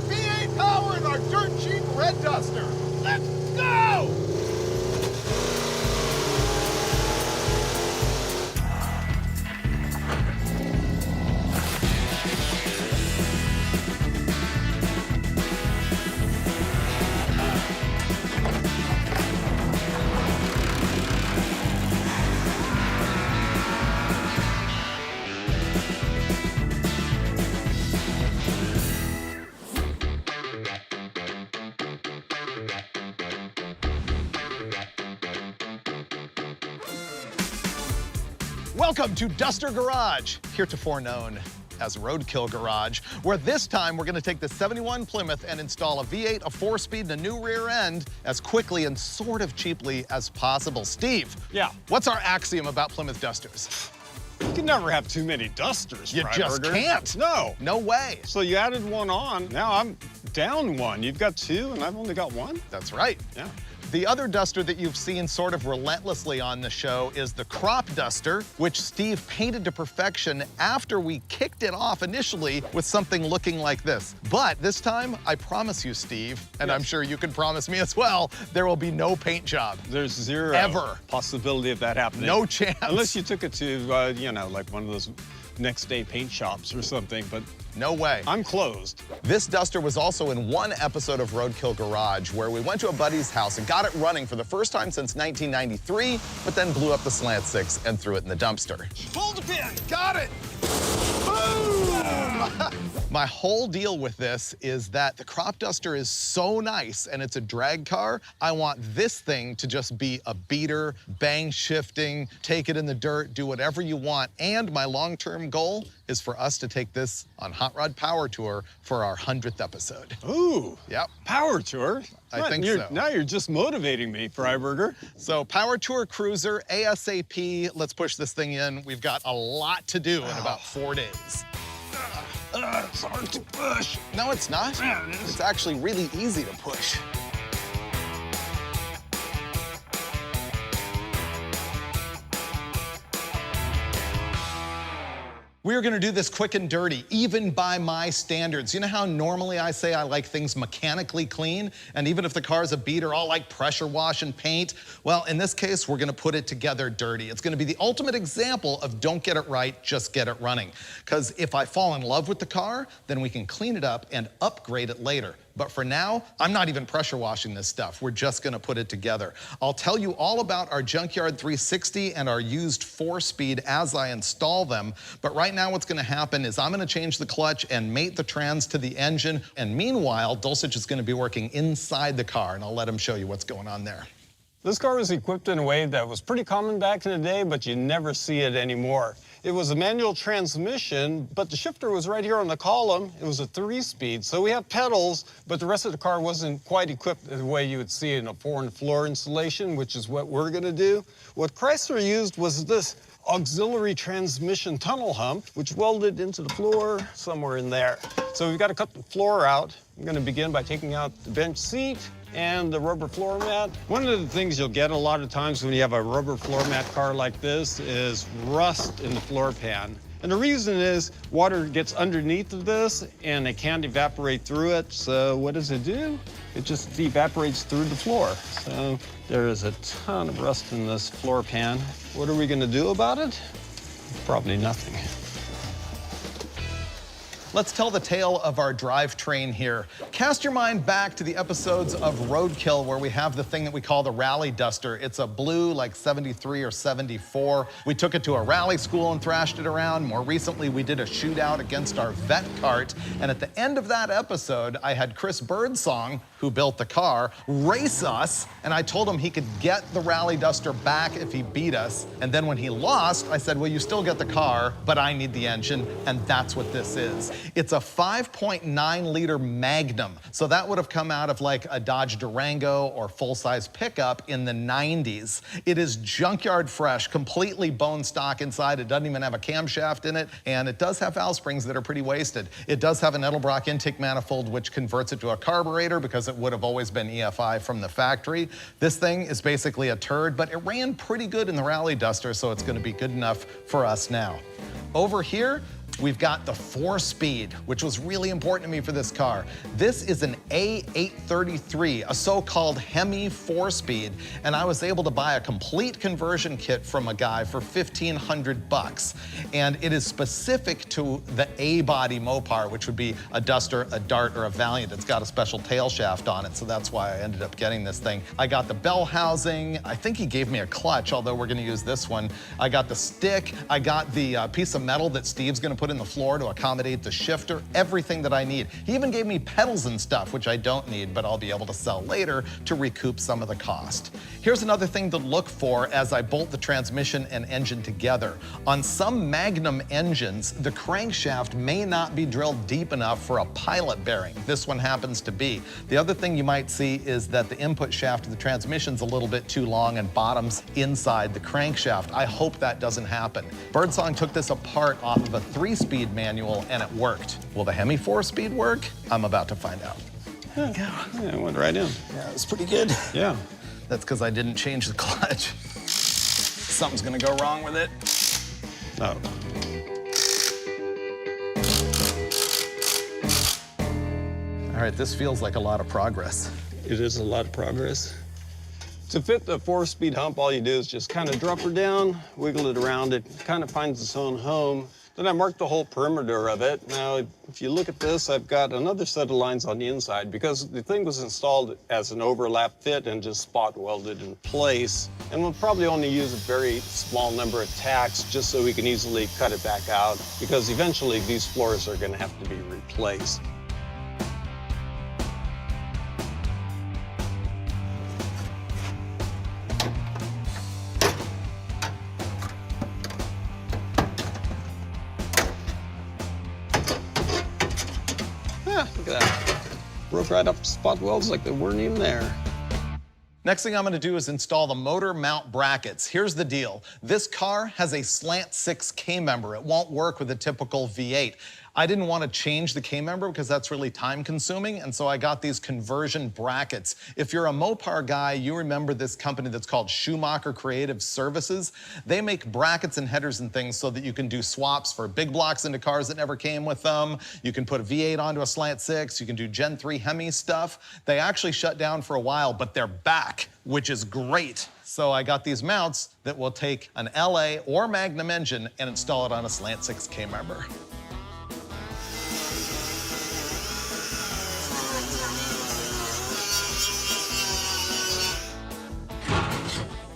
V8 power in our dirt cheap red duster. Let's go! Welcome to Duster Garage, heretofore known as Roadkill Garage, where this time we're gonna take the 71 Plymouth and install a V8, a 4-speed, and a new rear end as quickly and sort of cheaply as possible. Steve. Yeah. What's our axiom about Plymouth Dusters? You can never have too many dusters, You just can't. No. No way. So you added one on. Now I'm down one. You've got two, and I've only got one? That's right. Yeah. The other duster that you've seen sort of relentlessly on the show is the crop duster, which Steve painted to perfection after we kicked it off initially with something looking like this. But this time, I promise you, Steve, and Yes. I'm sure you can promise me as well, there will be no paint job. There's zero Ever. possibility of that happening. No chance. Unless you took it to, you know, like one of those next day paint shops or something, but No way. I'm closed. This duster was also in one episode of Roadkill Garage where we went to a buddy's house and got it running for the first time since 1993, but then blew up the slant six and threw it in the dumpster. Hold the pin. Got it! Boom! My whole deal with this is that the crop duster is so nice and it's a drag car. I want this thing to just be a beater, bang shifting, take it in the dirt, do whatever you want. And my long-term goal is for us to take this on Hot Rod Power Tour for our 100th episode. Ooh. Yep. Power tour? I think so. Now you're just motivating me, Freiberger. So Power Tour Cruiser, ASAP, let's push this thing in. We've got a lot to do in about 4 days. It's hard to push. No, it's not. Yeah, it is. It's actually really easy to push. We're gonna do this quick and dirty, even by my standards. You know how normally I say I like things mechanically clean, and even if the car's a beater, I'll like pressure wash and paint? Well, in this case, we're gonna put it together dirty. It's gonna be the ultimate example of don't get it right, just get it running. Because if I fall in love with the car, then we can clean it up and upgrade it later. But for now, I'm not even pressure washing this stuff. We're just gonna put it together. I'll tell you all about our Junkyard 360 and our used 4-speed as I install them. But right now what's gonna happen is I'm gonna change the clutch and mate the trans to the engine. And meanwhile, Dulcich is gonna be working inside the car, and I'll let him show you what's going on there. This car was equipped in a way that was pretty common back in the day, but you never see it anymore. It was a manual transmission, but the shifter was right here on the column. It was a 3-speed, so we have pedals, but the rest of the car wasn't quite equipped the way you would see in a foreign floor installation, which is what we're gonna do. What Chrysler used was this auxiliary transmission tunnel hump, which welded into the floor somewhere in there. So we've got to cut the floor out. I'm gonna begin by taking out the bench seat and the rubber floor mat. One of the things you'll get a lot of times when you have a rubber floor mat car like this is rust in the floor pan. And the reason is water gets underneath of this and it can't evaporate through it. So what does it do? It just evaporates through the floor. So there is a ton of rust in this floor pan. What are we gonna do about it? Probably nothing. Let's tell the tale of our drivetrain here. Cast your mind back to the episodes of Roadkill where we have the thing that we call the rally duster. It's a blue, like 73 or 74. We took it to a rally school and thrashed it around. More recently, we did a shootout against our vet cart. And at the end of that episode, I had Chris Birdsong, who built the car, race us. And I told him he could get the rally duster back if he beat us. And then when he lost, I said, well, you still get the car, but I need the engine. And that's what this is. It's a 5.9 liter Magnum. So that would have come out of like a Dodge Durango or full-size pickup in the 90s. It is junkyard fresh, completely bone stock inside. It doesn't even have a camshaft in it. And it does have valve springs that are pretty wasted. It does have an Edelbrock intake manifold, which converts it to a carburetor because it would have always been EFI from the factory. This thing is basically a turd, but it ran pretty good in the Rally Duster, so it's gonna be good enough for us now. Over here, We've got the 4-speed, which was really important to me for this car. This is an A833, a so-called Hemi 4-speed, and I was able to buy a complete conversion kit from a guy for $1,500. And it is specific to the A-body Mopar, which would be a Duster, a Dart, or a Valiant. It's got a special tail shaft on it, so that's why I ended up getting this thing. I got the bell housing. I think he gave me a clutch, although we're gonna use this one. I got the stick. I got the piece of metal that Steve's gonna put in the floor to accommodate the shifter, everything that I need. He even gave me pedals and stuff, which I don't need, but I'll be able to sell later to recoup some of the cost. Here's another thing to look for as I bolt the transmission and engine together. On some Magnum engines, the crankshaft may not be drilled deep enough for a pilot bearing. This one happens to be. The other thing you might see is that the input shaft of the transmission's a little bit too long and bottoms inside the crankshaft. I hope that doesn't happen. Birdsong took this apart off of a 3-speed manual and it worked. Will the Hemi 4-speed work? I'm about to find out. Yeah, it went right in. Yeah, it was pretty good. Yeah. That's because I didn't change the clutch. Something's gonna go wrong with it. Oh. All right, this feels like a lot of progress. It is a lot of progress. To fit the 4-speed hump, all you do is just kind of drop her down, wiggle it around. It kind of finds its own home. Then I marked the whole perimeter of it. Now, if you look at this, I've got another set of lines on the inside because the thing was installed as an overlap fit and just spot welded in place. And we'll probably only use a very small number of tacks just so we can easily cut it back out because eventually these floors are going to have to be replaced. Look at that. Broke right up spot welds like they weren't even there. Next thing I'm gonna do is install the motor mount brackets. Here's the deal. This car has a slant 6 K-member. It won't work with a typical V8. I didn't want to change the K-member because that's really time consuming, and so I got these conversion brackets. If you're a Mopar guy, you remember this company that's called Schumacher Creative Services. They make brackets and headers and things so that you can do swaps for big blocks into cars that never came with them. You can put a V8 onto a slant 6. You can do Gen 3 Hemi stuff. They actually shut down for a while, but they're back, which is great. So I got these mounts that will take an LA or Magnum engine and install it on a slant 6 K-member.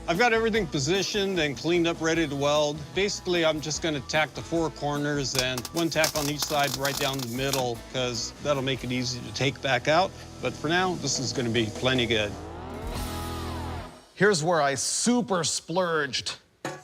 I've got everything positioned and cleaned up, ready to weld. Basically, I'm just gonna tack the 4 corners and 1 tack on each side right down the middle because that'll make it easy to take back out. But for now, this is gonna be plenty good. Here's where I super splurged.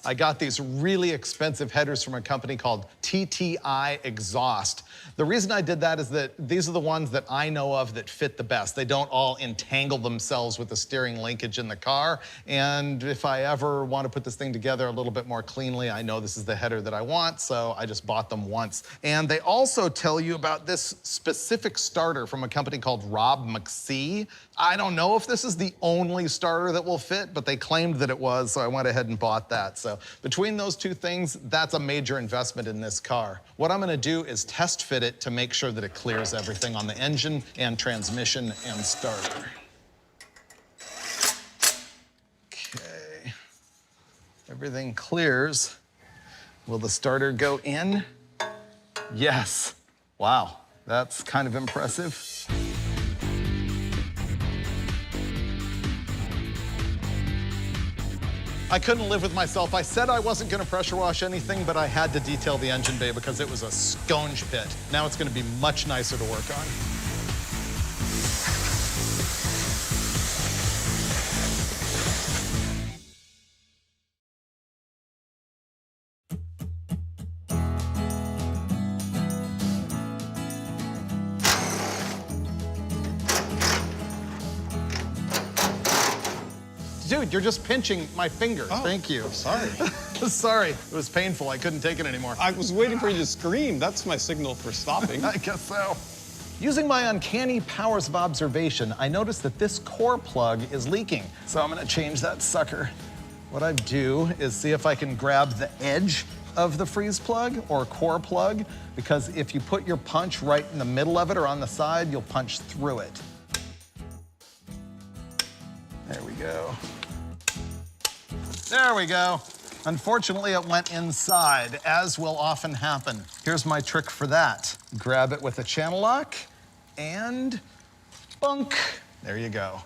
I got these really expensive headers from a company called TTI Exhaust. The reason I did that is that these are the ones that I know of that fit the best. They don't all entangle themselves with the steering linkage in the car. And if I ever want to put this thing together a little bit more cleanly, I know this is the header that I want, so I just bought them once. And they also tell you about this specific starter from a company called Rob McSee. I don't know if this is the only starter that will fit, but they claimed that it was, so I went ahead and bought that. So between those two things, that's a major investment in this car. What I'm gonna do is test fit it to make sure that it clears everything on the engine and transmission and starter. Okay, everything clears. Will the starter go in? Yes. Wow, that's kind of impressive. I couldn't live with myself. I said I wasn't gonna pressure wash anything, but I had to detail the engine bay because it was a sponge pit. Now it's gonna be much nicer to work on. Dude, you're just pinching my finger. Oh, thank you. Sorry. Sorry, it was painful. I couldn't take it anymore. I was waiting for you to scream. That's my signal for stopping. I guess so. Using my uncanny powers of observation, I noticed that this core plug is leaking. So I'm gonna change that sucker. What I do is see if I can grab the edge of the freeze plug or core plug, because if you put your punch right in the middle of it or on the side, you'll punch through it. There we go. There we go. Unfortunately, it went inside, as will often happen. Here's my trick for that. Grab it with a channel lock and bunk. There you go.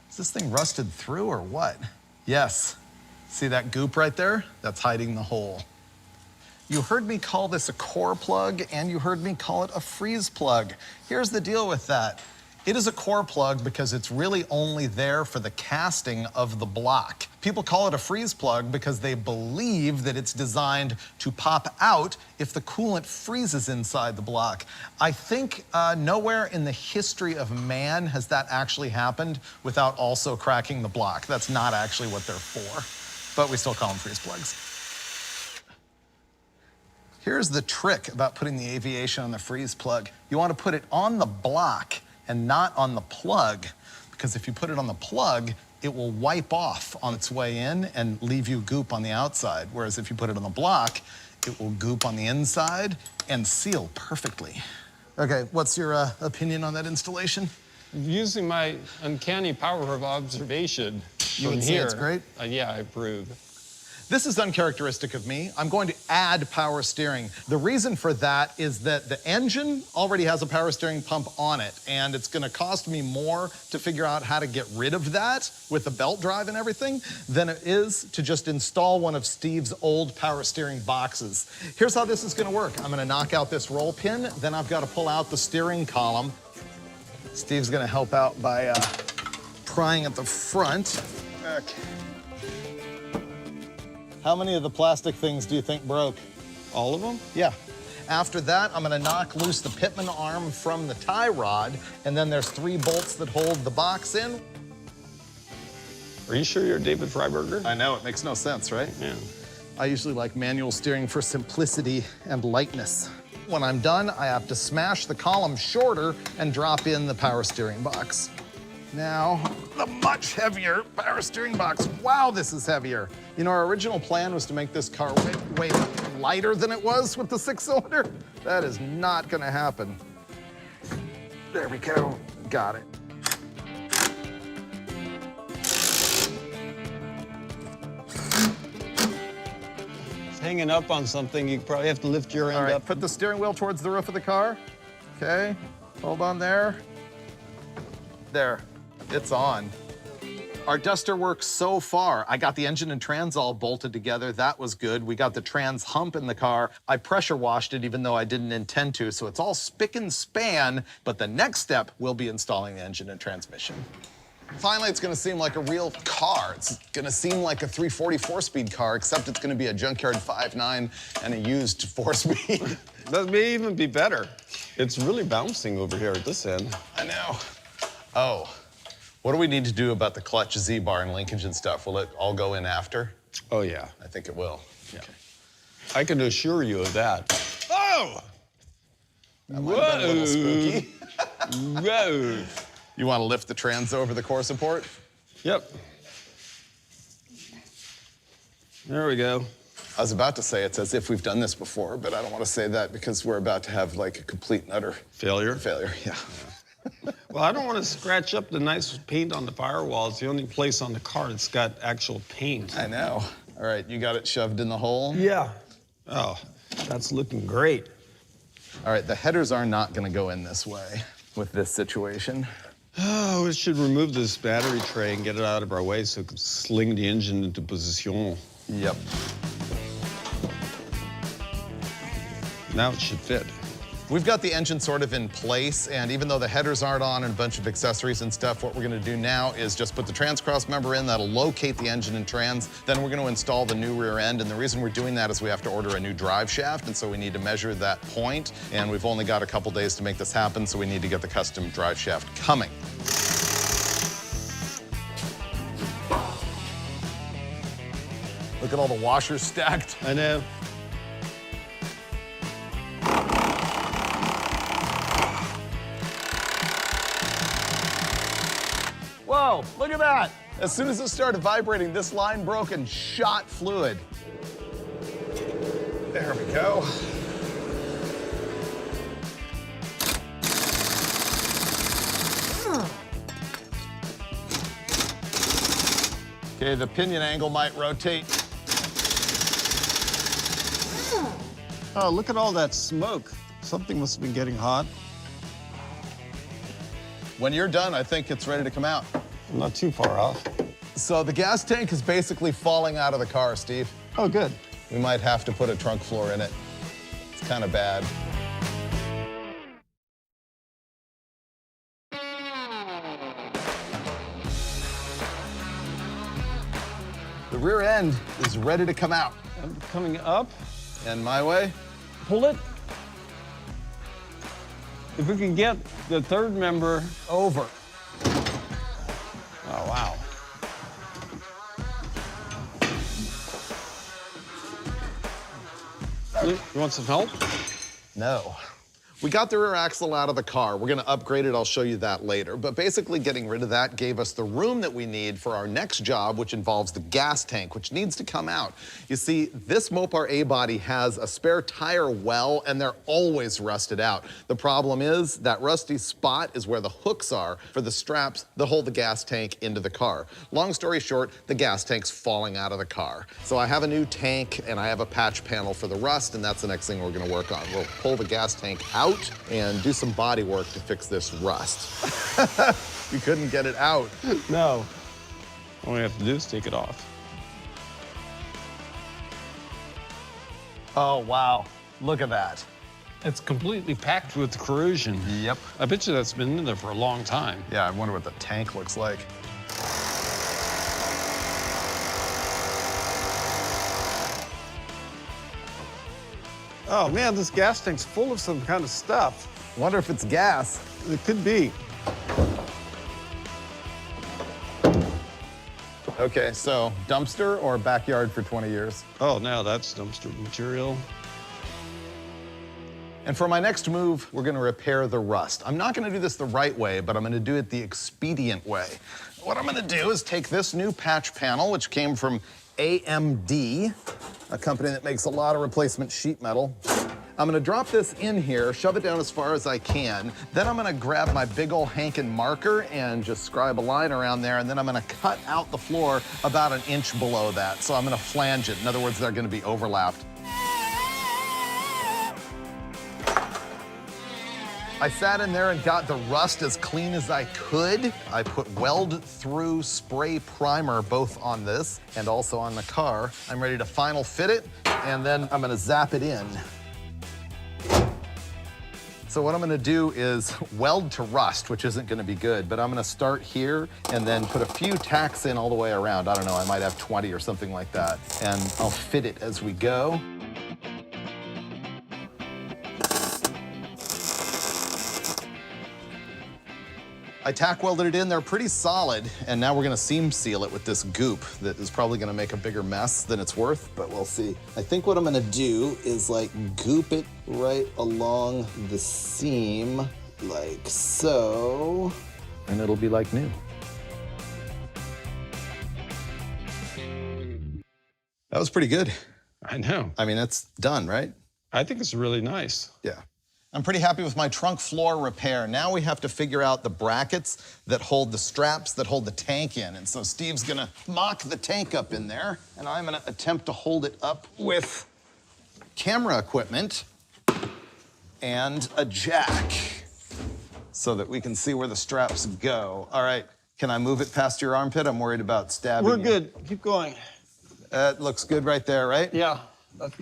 Is this thing rusted through or what? Yes. See that goop right there? That's hiding the hole. You heard me call this a core plug, and you heard me call it a freeze plug. Here's the deal with that. It is a core plug because it's really only there for the casting of the block. People call it a freeze plug because they believe that it's designed to pop out if the coolant freezes inside the block. I think nowhere in the history of man has that actually happened without also cracking the block. That's not actually what they're for, but we still call them freeze plugs. Here's the trick about putting the aviation on the freeze plug. You want to put it on the block and not on the plug, because if you put it on the plug, it will wipe off on its way in and leave you goop on the outside. Whereas if you put it on the block, it will goop on the inside and seal perfectly. Okay, what's your opinion on that installation? Using my uncanny power of observation You from would say here, it's great? Yeah, I approve. This is uncharacteristic of me. I'm going to add power steering. The reason for that is that the engine already has a power steering pump on it, and it's gonna cost me more to figure out how to get rid of that with the belt drive and everything than it is to just install one of Steve's old power steering boxes. Here's how this is gonna work. I'm gonna knock out this roll pin, then I've gotta pull out the steering column. Steve's gonna help out by prying at the front. Okay. How many of the plastic things do you think broke? All of them? Yeah. After that, I'm gonna knock loose the pitman arm from the tie rod, and then there's 3 bolts that hold the box in. Are you sure you're David Freiberger? I know, it makes no sense, right? Yeah. I usually like manual steering for simplicity and lightness. When I'm done, I have to smash the column shorter and drop in the power steering box. Now, the much heavier power steering box. Wow, this is heavier. You know, our original plan was to make this car way lighter than it was with the 6-cylinder. That is not gonna happen. There we go, got it. It's hanging up on something. You probably have to lift your end All right, up. put the steering wheel towards the roof of the car. Okay, hold on there. There, it's on. Our duster works so far. I got the engine and trans all bolted together. That was good. We got the trans hump in the car. I pressure washed it even though I didn't intend to, so it's all spick and span, but the next step will be installing the engine and transmission. Finally, it's gonna seem like a real car. It's gonna seem like a 344-speed car, except it's gonna be a Junkyard 5.9 and a used 4-speed. That may even be better. It's really bouncing over here at this end. I know. Oh, what do we need to do about the clutch Z-bar and linkage and stuff? Will it all go in after? Oh, yeah. I think it will. Yeah. Okay. I can assure you of that. Oh! That might have been a little spooky. Whoa! You want to lift the trans over the core support? Yep. There we go. I was about to say it's as if we've done this before, but I don't want to say that because we're about to have like a complete and utter failure. Yeah. Well, I don't want to scratch up the nice paint on the firewall. It's the only place on the car that's got actual paint. I know. All right, you got it shoved in the hole? Yeah. Oh, that's looking great. All right, the headers are not going to go in this way with this situation. Oh, we should remove this battery tray and get it out of our way so it can sling the engine into position. Yep. Now it should fit. We've got the engine sort of in place, and even though the headers aren't on and a bunch of accessories and stuff, what we're gonna do now is just put the trans cross member in. That'll locate the engine and trans. Then we're gonna install the new rear end, and the reason we're doing that is we have to order a new drive shaft, and so we need to measure that point, and we've only got a couple days to make this happen, so we need to get the custom drive shaft coming. Look at all the washers stacked. I know. Whoa, look at that. As soon as it started vibrating, this line broke and shot fluid. There we go. Okay, the pinion angle might rotate. Oh, look at all that smoke. Something must have been getting hot. When you're done, I think it's ready to come out. I'm not too far off. So the gas tank is basically falling out of the car, Steve. Oh, good. We might have to put a trunk floor in it. It's kind of bad. The rear end is ready to come out. I'm coming up. And my way? Pull it. If we can get the third member Over. Oh, wow. You want some help? No. We got the rear axle out of the car. We're gonna upgrade it, I'll show you that later. But basically getting rid of that gave us the room that we need for our next job, which involves the gas tank, which needs to come out. You see, this Mopar A-body has a spare tire well, and they're always rusted out. The problem is that rusty spot is where the hooks are for the straps that hold the gas tank into the car. Long story short, the gas tank's falling out of the car. So I have a new tank and I have a patch panel for the rust, and that's the next thing we're gonna work on. We'll pull the gas tank out and do some body work to fix this rust. We couldn't get it out. No. All we have to do is take it off. Oh, wow. Look at that. It's completely packed with corrosion. Yep. I bet you that's been in there for a long time. Yeah, I wonder what the tank looks like. Oh man, this gas tank's full of some kind of stuff. Wonder if it's gas. It could be. Okay, so dumpster or backyard for 20 years? Oh, now that's dumpster material. And for my next move, we're gonna repair the rust. I'm not gonna do this the right way, but I'm gonna do it the expedient way. What I'm gonna do is take this new patch panel, which came from AMD, a company that makes a lot of replacement sheet metal. I'm gonna drop this in here, shove it down as far as I can. Then I'm gonna grab my big ol' Hankin marker and just scribe a line around there, and then I'm gonna cut out the floor about 1 inch below that. So I'm gonna flange it. In other words, they're gonna be overlapped. I sat in there and got the rust as clean as I could. I put weld-through spray primer both on this and also on the car. I'm ready to final fit it, and then I'm gonna zap it in. So what I'm gonna do is weld to rust, which isn't gonna be good, but I'm gonna start here and then put a few tacks in all the way around. I don't know, I might have 20 or something like that. And I'll fit it as we go. I tack welded it in there pretty solid, and now we're gonna seam seal it with this goop that is probably gonna make a bigger mess than it's worth, but we'll see. I think what I'm gonna do is like goop it right along the seam, like so, and it'll be like new. That was pretty good. I know. I mean, it's done, right? I think it's really nice. Yeah. I'm pretty happy with my trunk floor repair. Now we have to figure out the brackets that hold the straps that hold the tank in. And so Steve's gonna mock the tank up in there, and I'm gonna attempt to hold it up with camera equipment and a jack so that we can see where the straps go. All right, can I move it past your armpit? I'm worried about stabbing We're you. good. Keep going. That looks good right there, right? Yeah, that's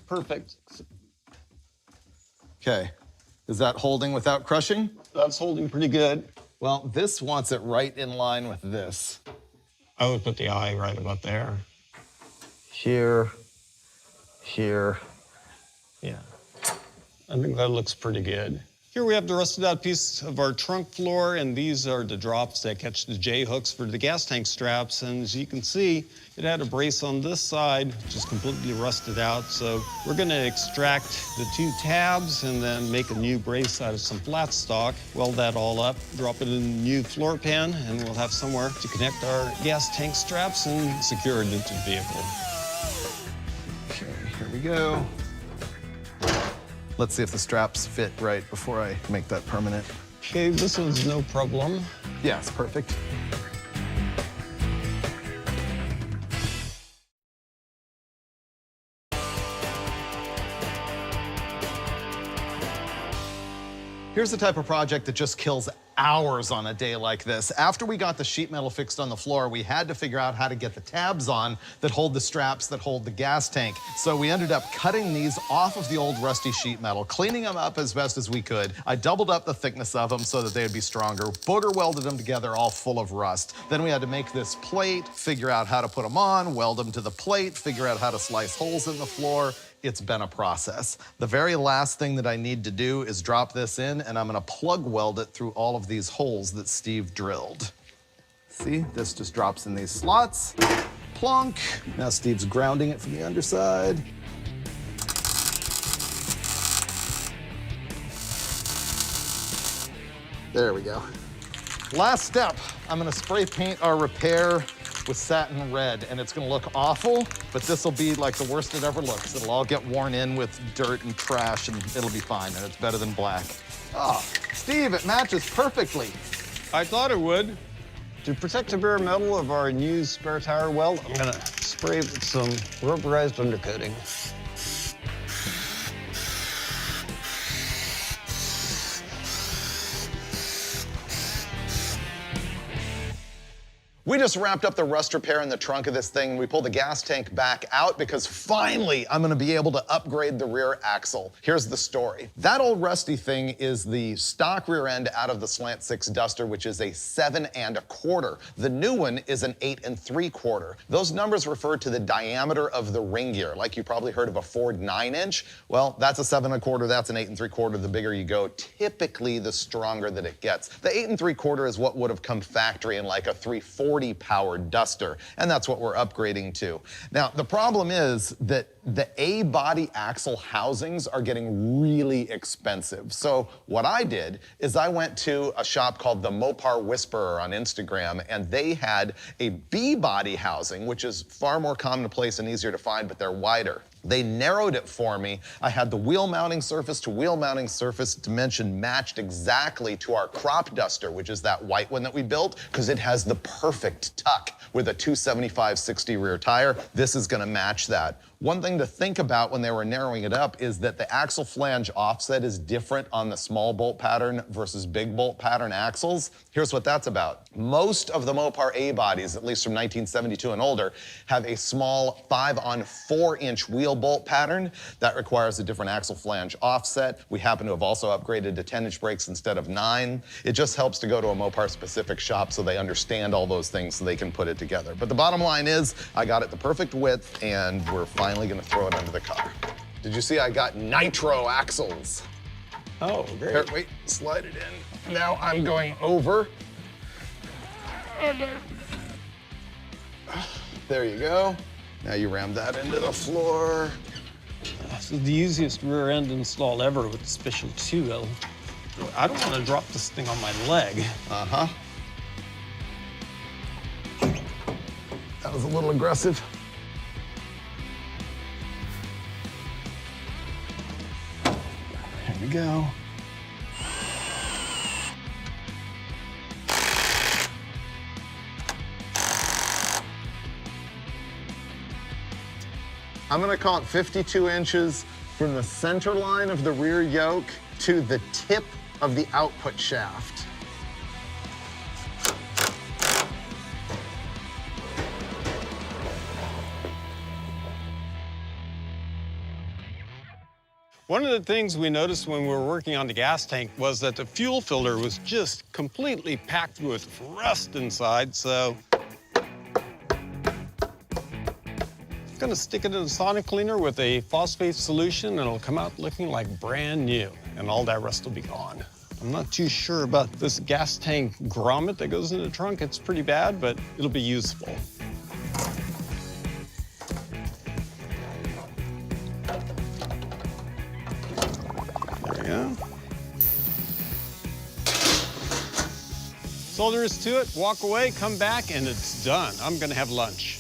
perfect. Okay. Is that holding without crushing? That's holding pretty good. Well, this wants it right in line with this. I would put the eye right about there. Here, here. Yeah. I think that looks pretty good. Here we have the rusted out piece of our trunk floor, and these are the drops that catch the J-hooks for the gas tank straps. And as you can see, it had a brace on this side, which is completely rusted out. So we're gonna extract the 2 tabs and then make a new brace out of some flat stock, weld that all up, drop it in a new floor pan, and we'll have somewhere to connect our gas tank straps and secure it into the vehicle. Okay, here we go. Let's see if the straps fit right before I make that permanent. Okay, this one's no problem. Yeah, it's perfect. Here's the type of project that just kills hours on a day like this. After we got the sheet metal fixed on the floor, we had to figure out how to get the tabs on that hold the straps that hold the gas tank. So we ended up cutting these off of the old rusty sheet metal, cleaning them up as best as we could. I doubled up the thickness of them so that they'd be stronger, booger welded them together all full of rust. Then we had to make this plate, figure out how to put them on, weld them to the plate, figure out how to slice holes in the floor. It's been a process. The very last thing that I need to do is drop this in, and I'm gonna plug weld it through all of these holes that Steve drilled. See, this just drops in these slots. Plunk. Now Steve's grounding it from the underside. There we go. Last step, I'm gonna spray paint our repair with satin red, and it's gonna look awful, but this will be like the worst it ever looks. It'll all get worn in with dirt and trash, and it'll be fine, and it's better than black. Oh, Steve, it matches perfectly. I thought it would. To protect the bare metal of our new spare tire weld, I'm gonna spray it with some rubberized undercoating. We just wrapped up the rust repair in the trunk of this thing. We pulled the gas tank back out because finally I'm gonna be able to upgrade the rear axle. Here's the story. That old rusty thing is the stock rear end out of the Slant 6 Duster, which is a 7 1/4. The new one is an 8 3/4. Those numbers refer to the diameter of the ring gear. Like you probably heard of a Ford 9-inch. Well, that's a 7 1/4, that's an 8 3/4. The bigger you go, typically the stronger that it gets. The 8 3/4 is what would have come factory in like a 340 powered Duster, and that's what we're upgrading to. Now, the problem is that the A-body axle housings are getting really expensive. So what I did is I went to a shop called the Mopar Whisperer on Instagram, and they had a B-body housing, which is far more commonplace and easier to find, but they're wider. They narrowed it for me. I had the wheel mounting surface to wheel mounting surface dimension matched exactly to our crop duster, which is that white one that we built, because it has the perfect tuck with a 275/60 rear tire. This is gonna match that. One thing to think about when they were narrowing it up is that the axle flange offset is different on the small bolt pattern versus big bolt pattern axles. Here's what that's about. Most of the Mopar A bodies, at least from 1972 and older, have a small 5-on-4-inch wheel bolt pattern. That requires a different axle flange offset. We happen to have also upgraded to 10-inch brakes instead of 9. It just helps to go to a Mopar specific shop so they understand all those things so they can put it together. But the bottom line is I got it the perfect width, and we're finally gonna throw it under the car. Did you see I got nitro axles? Oh, great. Here, wait, slide it in. Now I'm going over. There you go. Now you ram that into the floor. This is the easiest rear end install ever with the Special 2L. I don't want to drop this thing on my leg. Uh-huh. That was a little aggressive. Here we go. I'm gonna call it 52 inches from the center line of the rear yoke to the tip of the output shaft. One of the things we noticed when we were working on the gas tank was that the fuel filter was just completely packed with rust inside, so I'm gonna stick it in a sonic cleaner with a phosphate solution, and it'll come out looking like brand new, and all that rust will be gone. I'm not too sure about this gas tank grommet that goes in the trunk. It's pretty bad, but it'll be useful. Yeah. That's all there is to it. Walk away, come back, and it's done. I'm gonna have lunch.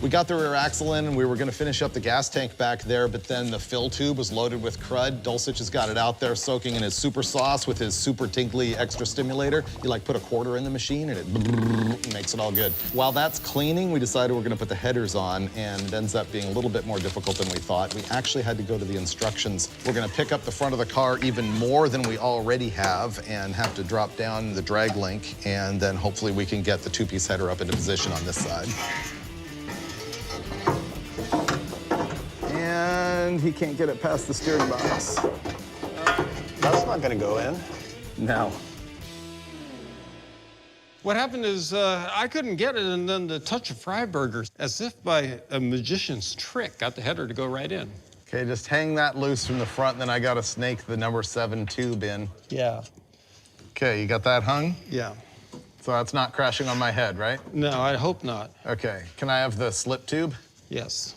We got the rear axle in and we were gonna finish up the gas tank back there, but then the fill tube was loaded with crud. Dulcich has got it out there soaking in his super sauce with his super tinkly extra stimulator. You like put a quarter in the machine and it makes it all good. While that's cleaning, we decided we're gonna put the headers on, and it ends up being a little bit more difficult than we thought. We actually had to go to the instructions. We're gonna pick up the front of the car even more than we already have and have to drop down the drag link, and then hopefully we can get the two-piece header up into position on this side. And he can't get it past the steering box. That's not gonna go in. No. What happened is I couldn't get it, and then the touch of Freiburger, as if by a magician's trick, got the header to go right in. Okay, just hang that loose from the front, and then I gotta snake the number 7 tube in. Yeah. Okay, you got that hung? Yeah. So that's not crashing on my head, right? No, I hope not. Okay, can I have the slip tube? Yes.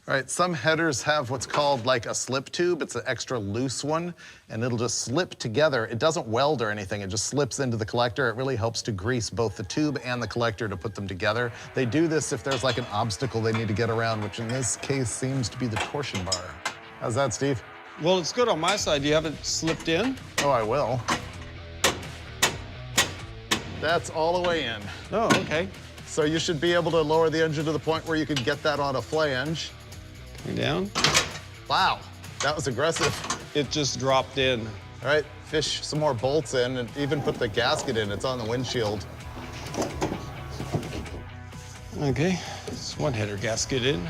All right, some headers have what's called like a slip tube. It's an extra loose one, and it'll just slip together. It doesn't weld or anything. It just slips into the collector. It really helps to grease both the tube and the collector to put them together. They do this if there's like an obstacle they need to get around, which in this case seems to be the torsion bar. How's that, Steve? Well, it's good on my side. You have it slipped in? Oh, I will. That's all the way in. Oh, okay. So you should be able to lower the engine to the point where you could get that on a flange. Coming down. Wow, that was aggressive. It just dropped in. All right, fish some more bolts in and even put the gasket in. It's on the windshield. Okay, it's one header gasket in.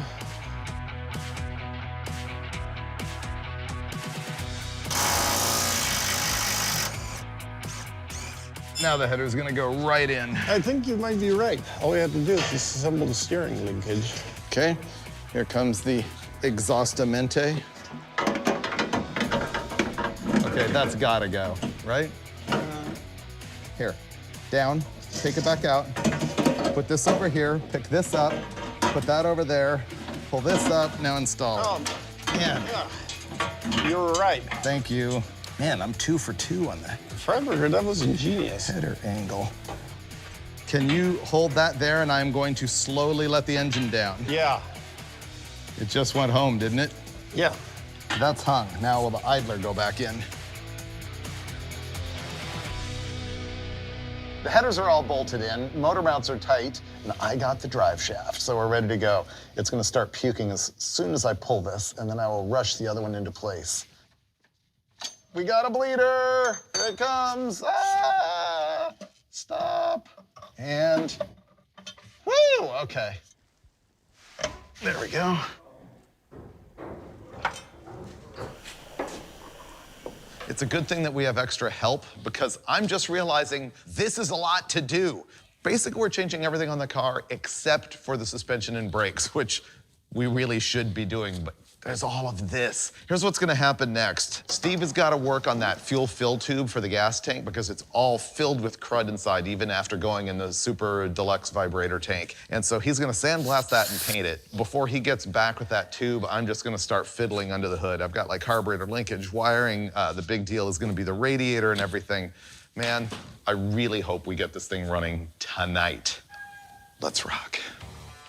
Now the header's gonna go right in. I think you might be right. All we have to do is disassemble the steering linkage. Okay, here comes the exhaustamente. Okay, that's gotta go, right? Here, down, take it back out. Put this over here, pick this up, put that over there, pull this up, now install it. Oh, Man, yeah. You were right. thank you. Man, I'm 2 for 2 on that Freiburger, that was ingenious. header angle. Can you hold that there, and I'm going to slowly let the engine down. Yeah. It just went home, didn't it? Yeah. That's hung. Now will the idler go back in? The headers are all bolted in, motor mounts are tight, and I got the drive shaft, so we're ready to go. It's gonna start puking as soon as I pull this, and then I will rush the other one into place. We got a bleeder! Here it comes! Ah! Stop. And, woo! Okay. There we go. It's a good thing that we have extra help, because I'm just realizing this is a lot to do. Basically, we're changing everything on the car except for the suspension and brakes, which we really should be doing, but there's all of this. Here's what's gonna happen next. Steve has gotta work on that fuel fill tube for the gas tank because it's all filled with crud inside, even after going in the super deluxe vibrator tank. And so he's gonna sandblast that and paint it. Before he gets back with that tube, I'm just gonna start fiddling under the hood. I've got like carburetor linkage, wiring. The big deal is gonna be the radiator and everything. Man, I really hope we get this thing running tonight. Let's rock.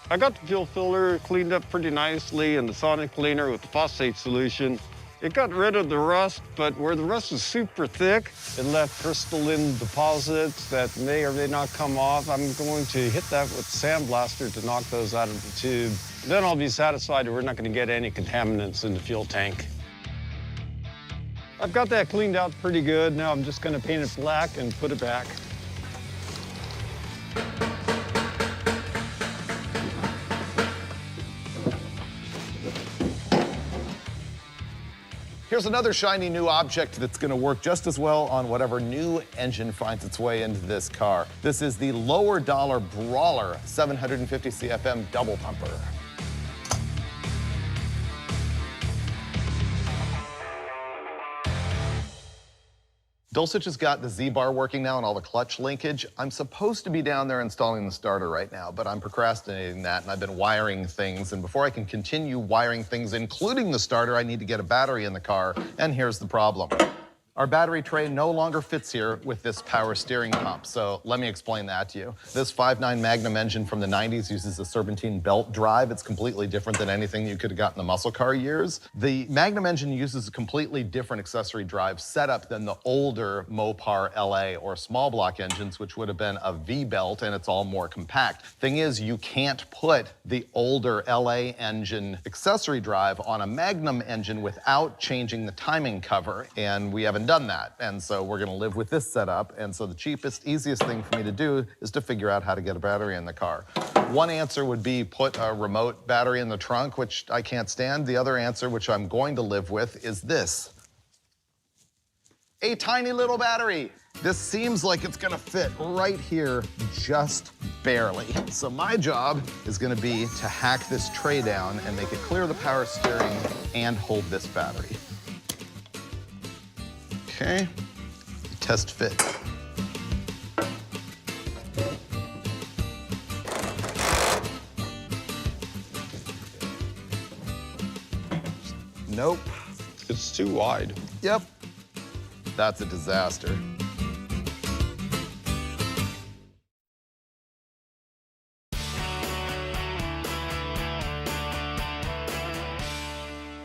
I got the fuel filler cleaned up pretty nicely and the sonic cleaner with the phosphate solution. It got rid of the rust, but where the rust is super thick, it left crystalline deposits that may or may not come off. I'm going to hit that with the sandblaster to knock those out of the tube. Then I'll be satisfied that we're not going to get any contaminants in the fuel tank. I've got that cleaned out pretty good. Now I'm just going to paint it black and put it back. Here's another shiny new object that's gonna work just as well on whatever new engine finds its way into this car. This is the lower dollar Brawler 750 CFM double pumper. Dulcich has got the Z-bar working now and all the clutch linkage. I'm supposed to be down there installing the starter right now, but I'm procrastinating that, and I've been wiring things. And before I can continue wiring things, including the starter, I need to get a battery in the car, and here's the problem. Our battery tray no longer fits here with this power steering pump, so let me explain that to you. This 5.9 Magnum engine from the 90s uses a serpentine belt drive. It's completely different than anything you could have got in the muscle car years. The Magnum engine uses a completely different accessory drive setup than the older Mopar LA or small block engines, which would have been a V-belt, and it's all more compact. Thing is, you can't put the older LA engine accessory drive on a Magnum engine without changing the timing cover, and we haven't done that. And so we're gonna live with this setup. And so the cheapest, easiest thing for me to do is to figure out how to get a battery in the car. One answer would be put a remote battery in the trunk, which I can't stand. The other answer, which I'm going to live with, is this. A tiny little battery. This seems like it's gonna fit right here, just barely. So my job is gonna be to hack this tray down and make it clear the power steering and hold this battery. Okay, test fit. Nope. It's too wide. Yep. That's a disaster.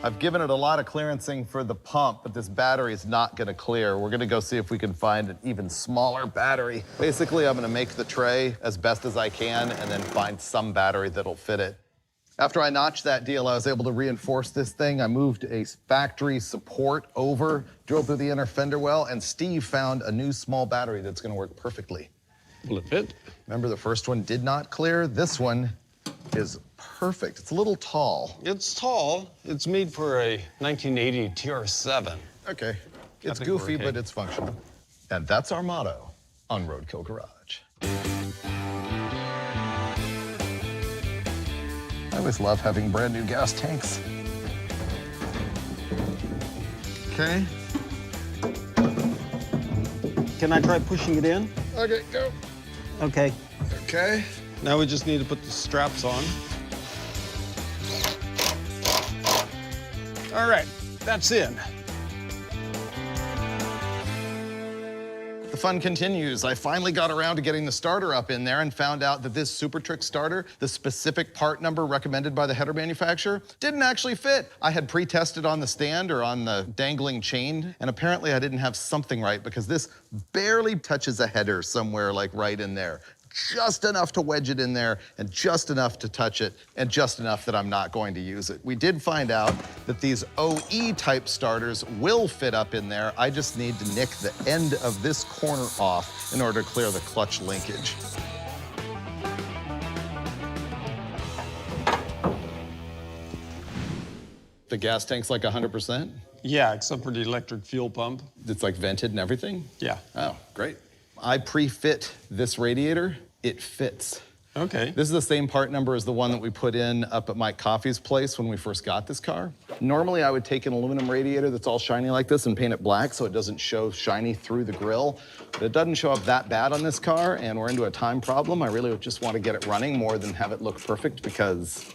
I've given it a lot of clearancing for the pump, but this battery is not gonna clear. We're gonna go see if we can find an even smaller battery. Basically, I'm gonna make the tray as best as I can and then find some battery that'll fit it. After I notched that deal, I was able to reinforce this thing. I moved a factory support over, drilled through the inner fender well, and Steve found a new small battery that's gonna work perfectly. Will it fit? Remember the first one did not clear? This one is perfect. It's a little tall. It's tall. It's made for a 1980 TR7. Okay. It's think we're goofy, okay. but it's functional. And that's our motto on Roadkill Garage. I always love having brand new gas tanks. Okay. Can I try pushing it in? Okay, go. Okay. Okay. Now we just need to put the straps on. All right, that's in. The fun continues. I finally got around to getting the starter up in there and found out that this Super Trick starter, the specific part number recommended by the header manufacturer, didn't actually fit. I had pre-tested on the stand or on the dangling chain, and apparently I didn't have something right because this barely touches a header somewhere like right in there. Just enough to wedge it in there, and just enough to touch it, and just enough that I'm not going to use it. We did find out that these OE type starters will fit up in there. I just need to nick the end of this corner off in order to clear the clutch linkage. The gas tank's like 100%? Yeah, except for the electric fuel pump. It's like vented and everything? Yeah. Oh, great. I pre-fit this radiator. It fits. Okay. This is the same part number as the one that we put in up at Mike Coffey's place when we first got this car. Normally, I would take an aluminum radiator that's all shiny like this and paint it black so it doesn't show shiny through the grill. But it doesn't show up that bad on this car, and we're into a time problem. I really just want to get it running more than have it look perfect because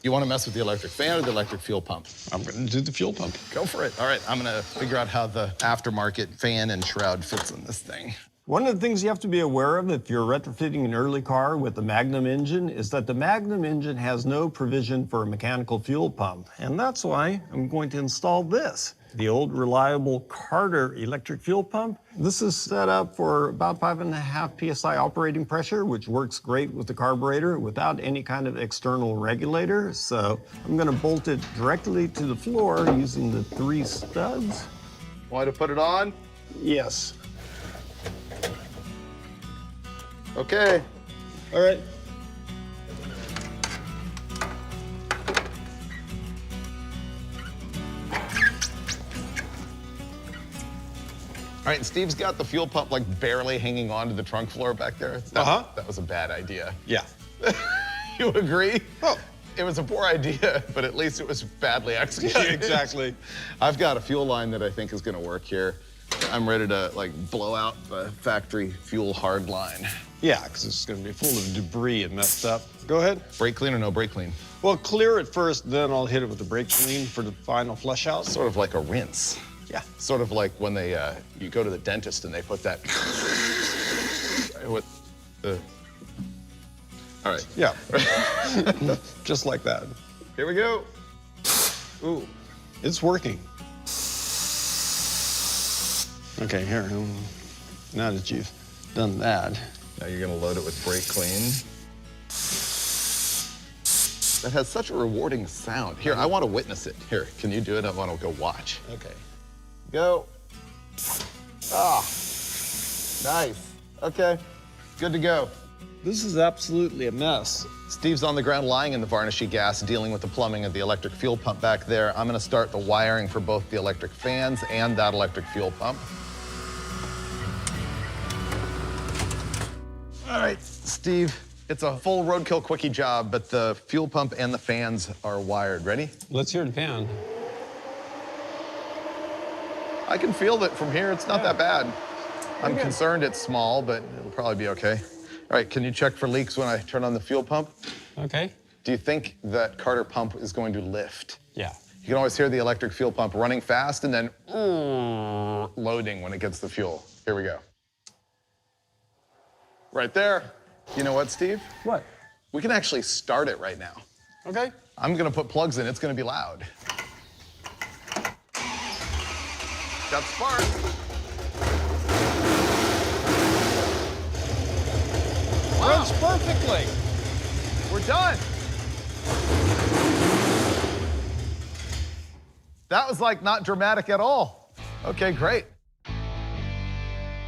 you want to mess with the electric fan or the electric fuel pump? I'm gonna do the fuel pump. Go for it. All right, I'm gonna figure out how the aftermarket fan and shroud fits in this thing. One of the things you have to be aware of if you're retrofitting an early car with the Magnum engine is that the Magnum engine has no provision for a mechanical fuel pump. And that's why I'm going to install this, the old reliable Carter electric fuel pump. This is set up for about 5.5 PSI operating pressure, which works great with the carburetor without any kind of external regulator. So I'm gonna bolt it directly to the floor using the 3 studs. Want to put it on? Yes. Okay. All right. All right, and Steve's got the fuel pump like barely hanging onto the trunk floor back there. That was a bad idea. Yeah. You agree? Oh. It was a poor idea, but at least it was badly executed. Yeah, exactly. I've got a fuel line that I think is gonna work here. I'm ready to like blow out the factory fuel hard line. Yeah, because it's going to be full of debris and messed up. Go ahead. Brake clean or no brake clean? Well, clear it first, then I'll hit it with the brake clean for the final flush out. Sort of like a rinse. Yeah. Sort of like when they you go to the dentist and they put that. What? All right. Yeah. Just like that. Here we go. Ooh, it's working. Okay, here. Now that you've done that. Now you're gonna load it with brake clean. That has such a rewarding sound. Here, I want to witness it. Here, can you do it? I want to go watch. Okay. Go. Ah, nice. Okay, good to go. This is absolutely a mess. Steve's on the ground lying in the varnishy gas, dealing with the plumbing of the electric fuel pump back there. I'm gonna start the wiring for both the electric fans and that electric fuel pump. All right, Steve, it's a full Roadkill quickie job, but the fuel pump and the fans are wired. Ready? Let's hear the fan. I can feel that from here. It's not that bad. I'm concerned it's small, but it'll probably be okay. All right, can you check for leaks when I turn on the fuel pump? Okay. Do you think that Carter pump is going to lift? Yeah. You can always hear the electric fuel pump running fast and then loading when it gets the fuel. Here we go. Right there. You know what, Steve? What? We can actually start it right now. Okay. I'm gonna put plugs in, it's gonna be loud. Got spark. Wow. Runs perfectly. We're done. That was like not dramatic at all. Okay, great.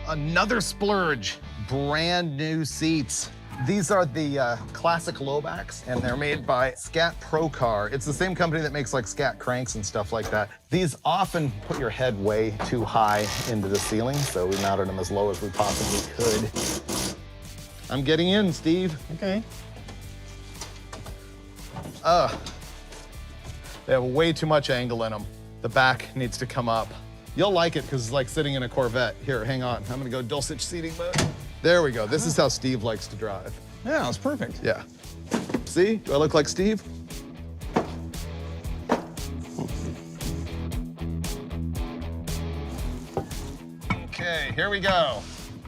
Another splurge, brand new seats. These are the classic lowbacks, and they're made by Scat Pro Car. It's the same company that makes like Scat cranks and stuff like that. These often put your head way too high into the ceiling, so we mounted them as low as we possibly could. I'm getting in, Steve. Okay. They have way too much angle in them. The back needs to come up. You'll like it because it's like sitting in a Corvette. Here, hang on. I'm gonna go Dulcich seating mode. There we go. This is how Steve likes to drive. Yeah, it's perfect. Yeah. See? Do I look like Steve? Okay, here we go.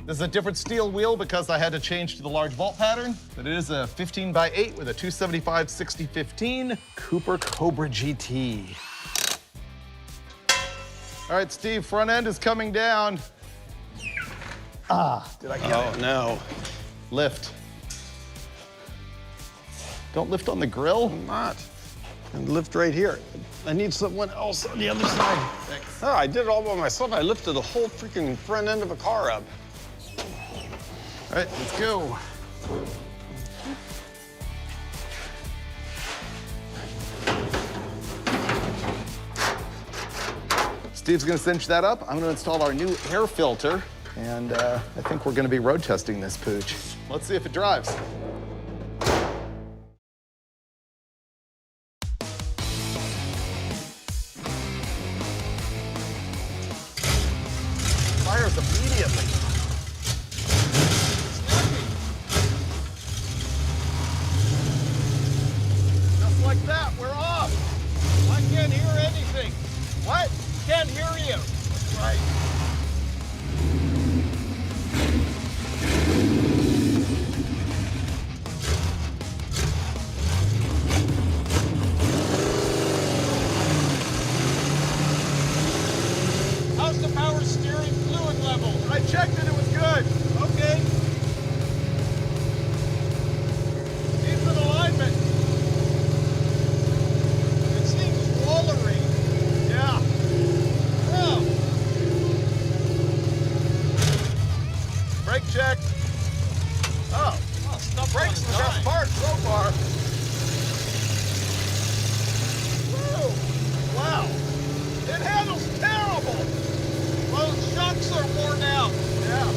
This is a different steel wheel because I had to change to the large vault pattern, but it is a 15x8 with a 275/60/15 Cooper Cobra GT. All right, Steve, front end is coming down. Ah, did I get it? Oh, no. Lift. Don't lift on the grill. I'm not. And lift right here. I need someone else on the other side. Thanks. Oh, I did it all by myself. I lifted the whole freaking front end of a car up. All right, let's go. Steve's gonna cinch that up. I'm gonna install our new air filter, and I think we're gonna be road testing this pooch. Let's see if it drives. Fires immediately. Just like that, we're off. I can't hear anything. What? Can't hear you. That's right. How's the power steering fluid level? I checked it, it was good. Okay. Decent alignment. It seems wallery. Yeah. Oh, Brake check. Oh, well, stuff brakes on the best time. part so far. Whoa. Wow. It handles terrible. Both shocks are worn out. Yeah.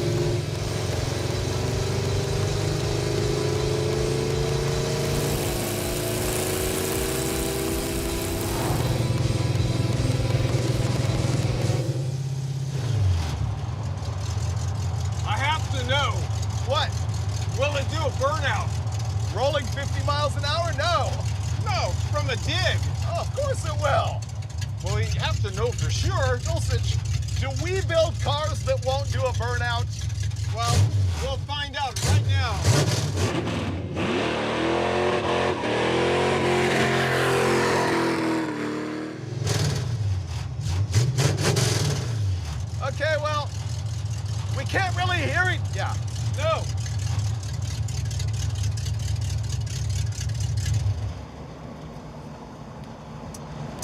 I have to know, What? will it do a burnout? Rolling 50 miles an hour? No. No, from a dig. Oh, of course it will. Well, we have to know for sure. Dulcich, do we build cars that won't do a burnout? Well, we'll find out right now. Okay, well, we can't really hear it. Yeah. No.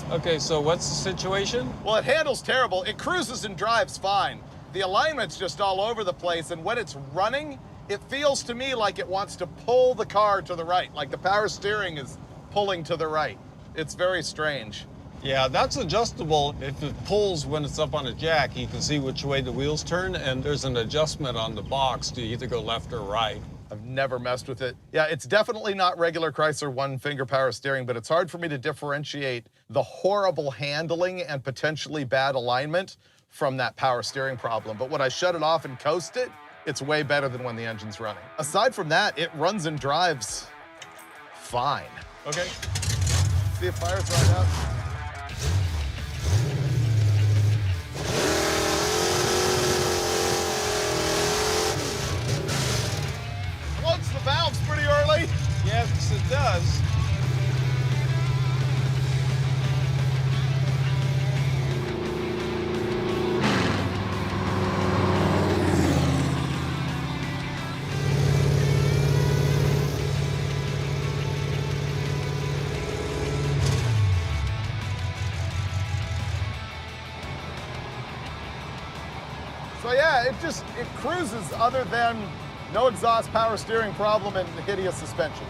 Okay, so what's the situation? Well, it handles terrible. It cruises and drives fine. The alignment's just all over the place, and when it's running, it feels to me like it wants to pull the car to the right, like the power steering is pulling to the right. It's very strange. Yeah, that's adjustable. If it pulls when it's up on a jack, you can see which way the wheels turn, and there's an adjustment on the box to either go left or right. I've never messed with it. Yeah, it's definitely not regular Chrysler one-finger power steering, but it's hard for me to differentiate the horrible handling and potentially bad alignment from that power steering problem. But when I shut it off and coast it, it's way better than when the engine's running. Aside from that, it runs and drives fine. Okay. See if fire's right out. Plugs the valves pretty early. Yes, it does. So yeah, it cruises other than no exhaust, power steering problem, and hideous suspension.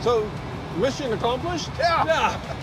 So, mission accomplished? Yeah. Yeah.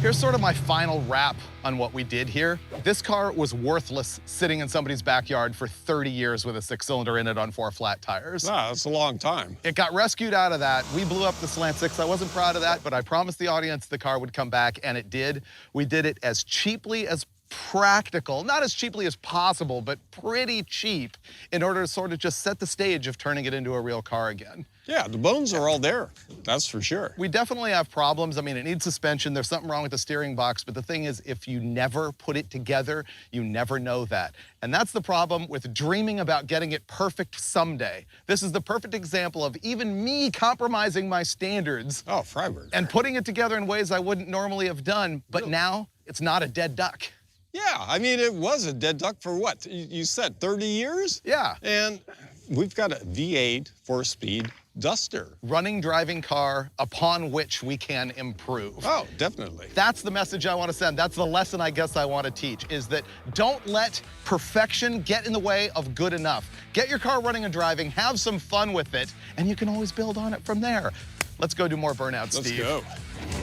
Here's sort of my final wrap on what we did here. This car was worthless sitting in somebody's backyard for 30 years with a 6-cylinder in it on 4 flat tires. Wow, that's a long time. It got rescued out of that. We blew up the Slant 6. I wasn't proud of that, but I promised the audience the car would come back, and it did. We did it as cheaply as practical, not as cheaply as possible, but pretty cheap in order to sort of just set the stage of turning it into a real car again. Yeah, the bones are all there, that's for sure. We definitely have problems. I mean, it needs suspension. There's something wrong with the steering box. But the thing is, if you never put it together, you never know that. And that's the problem with dreaming about getting it perfect someday. This is the perfect example of even me compromising my standards. Oh, Freiburg. And putting it together in ways I wouldn't normally have done. But now it's not a dead duck. Yeah, I mean, it was a dead duck for what? You said 30 years? Yeah. And we've got a V8 4-speed Duster. Running, driving car upon which we can improve. Oh, definitely. That's the message I want to send. That's the lesson I guess I want to teach, is that don't let perfection get in the way of good enough. Get your car running and driving, have some fun with it, and you can always build on it from there. Let's go do more burnouts, Steve. Let's go.